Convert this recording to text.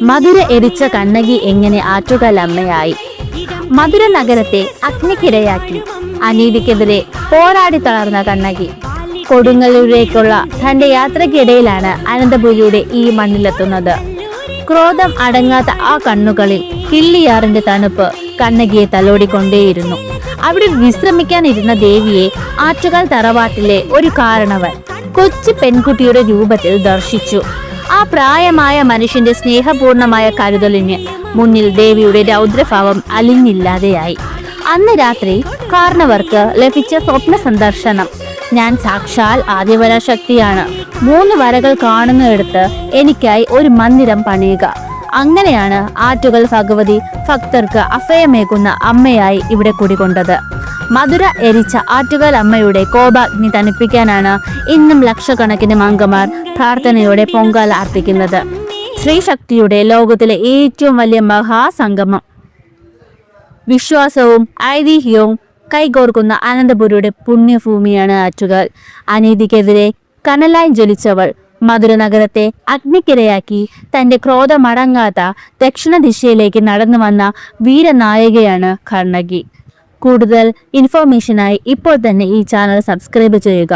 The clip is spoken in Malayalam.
മധുര എരിച്ച കണ്ണകി എങ്ങനെ ആറ്റുകാൽ അമ്മയായി? മധുര നഗരത്തെ അഗ്നിക്കിരയാക്കി അനീതിക്കെതിരെ പോരാടി തളർന്ന കണ്ണകി കൊടുങ്ങല്ലൂരിലേക്കുള്ള തന്റെ യാത്രക്കിടയിലാണ് അനന്തപുരിയുടെ ഈ മണ്ണിലെത്തുന്നത്. ക്രോധം അടങ്ങാത്ത ആ കണ്ണുകളിൽ കിള്ളിയാറിന്റെ തണുപ്പ് കണ്ണകിയെ തലോടിക്കൊണ്ടേയിരുന്നു. അവിടെ വിശ്രമിക്കാനിരുന്ന ദേവിയെ ആറ്റുകാൽ തറവാട്ടിലെ ഒരു കാരണവൻ കൊച്ചു പെൺകുട്ടിയുടെ രൂപത്തിൽ ദർശിച്ചു. ആ പ്രായമായ മനുഷ്യന്റെ സ്നേഹപൂർണമായ കരുതലിന് മുന്നിൽ ദേവിയുടെ രൗദ്രഭാവം അലിഞ്ഞില്ലാതെയായി. അന്ന് രാത്രി കാരണവർക്ക് ലഭിച്ച സ്വപ്ന സന്ദർശനം. ഞാൻ സാക്ഷാൽ ആദിപരാശക്തിയാണ്. 3 വരകൾ കാണുന്നിടത്ത് എനിക്കായി ഒരു മന്ദിരം പണിയുക. അങ്ങനെയാണ് ആറ്റുകാൽ ഭഗവതി ഭക്തർക്ക് അഭയമേകുന്ന അമ്മയായി ഇവിടെ കുടികൊണ്ടത്. മധുര എരിച്ച ആറ്റുകാൽ അമ്മയുടെ കോപാഗ്നി തണുപ്പിക്കാനാണ് ഇന്നും ലക്ഷക്കണക്കിന് മംഗമാർ പ്രാർത്ഥനയോടെ പൊങ്കാല അർപ്പിക്കുന്നത്. ശ്രീശക്തിയുടെ ലോകത്തിലെ ഏറ്റവും വലിയ മഹാസംഗമം. വിശ്വാസവും ഐതിഹ്യവും കൈകോർക്കുന്ന അനന്തപുരിയുടെ പുണ്യഭൂമിയാണ് ആറ്റുകാൽ. അനീതിക്കെതിരെ കനലായി ജ്വലിച്ചവൾ മധുര നഗരത്തെ അഗ്നിക്കിരയാക്കി തന്റെ ക്രോധമടങ്ങാത്ത ദക്ഷിണ ദിശയിലേക്ക് നടന്നു വന്ന വീരനായികയാണ് കണ്ണകി. കൂടുതൽ ഇൻഫോർമേഷനായി ഇപ്പോൾ തന്നെ ഈ ചാനൽ സബ്സ്ക്രൈബ് ചെയ്യുക.